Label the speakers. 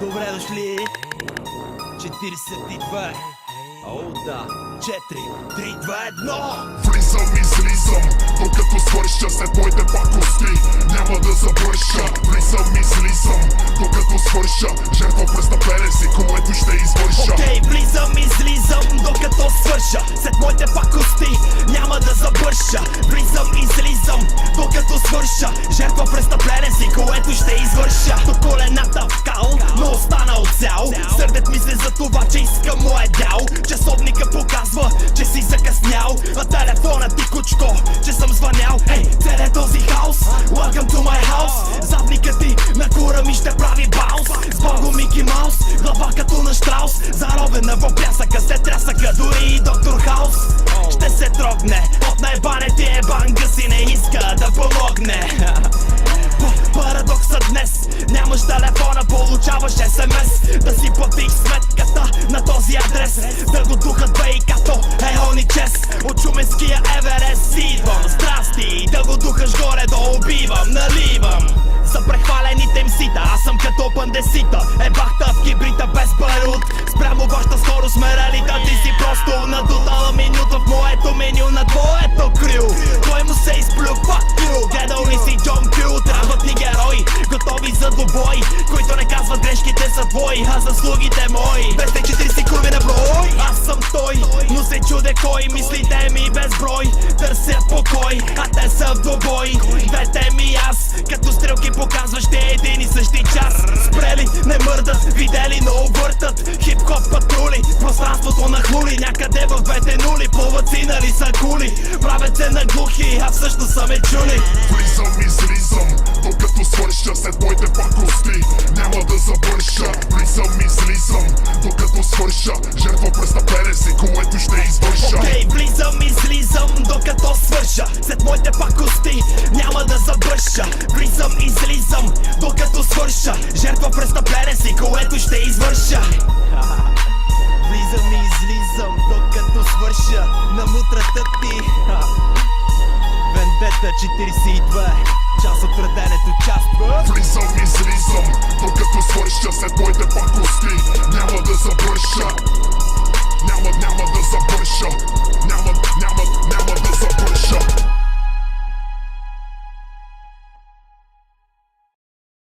Speaker 1: Добре дошли. 42. О, да. 4, 3, 2, 1.
Speaker 2: Влизам, излизам, докато свърша след моите пакости. Няма да завърша. Влизам, излизам, докато свърша. Жертва престъпление си, което ще извърша.
Speaker 1: Окей, влизам, излизам, докато свърша. След моите пакости няма да завърша. Влизам, излизам, докато свърша. Жертва престъпление си, което ще извърша. До колената в кал, но останал цял. Сърдет ми се за това, че иска моя дял. Часовника показва, че си закъснял, а телефонът ти кучко, че съм звънял. Ей, целият този хаос, welcome to my house. Задника ти на кура ми ще прави баунс. С Бого Мики Маус, глава като на Штраус. Заровена в пясъка, се трясъка, дори и доктор Хаус ще се трогне от наебане ти ебанга си, не иска да помогне. Парадоксът днес, нямаш телефона, получаваш СМС. Да си платиш сметката на този адрес. Да го духат ВИК-то, Еони Чес. От Шуменския Еверест идвам, здрасти. Да го духаш горе, да убивам, наливам. За прехвалените им сита, аз съм като пандесита. Ебахта в кибрита без барут. Спрямо вашата скорост ме ралита. Ти си просто надутала минута в моето меню на твоето крил. Кой му се изплю, fuck you. Гледал ли си Джон Кю? Трябват ни герои, готови за двубой, които не казват грешките са твои, а заслугите мои. 240 курви на брой, аз съм той, но се чуде кой. Мислите ми безброй, търсят покой, а те са в двубой. Двете ми аз, като стрелки показваш те един и същи час. Спрели, не мърдат, видели, но увъртат. Хип-хоп патрули, пространството на хули. Някъде в двете нули, плуват си нали са кули. Правят се на глухи, а всъщност са ме чули.
Speaker 2: Влизам, излизам, докато свърша след моите пакости. Няма да завърша. Влизам, излизам, докато свърша. Жертва престъпление си, което ще извърша.
Speaker 1: Окей, влизам, излизам, докато свърша. След моите пакости няма да завърша. Влизам, излизам, докато свърша. Жертва престъпление си, което ще извърша. Влизам и излизам, докато свърша. На мутрата ти. Вендета 42, част от преденето, част.
Speaker 2: Влизам, излизам, докато свърша след моите пакости.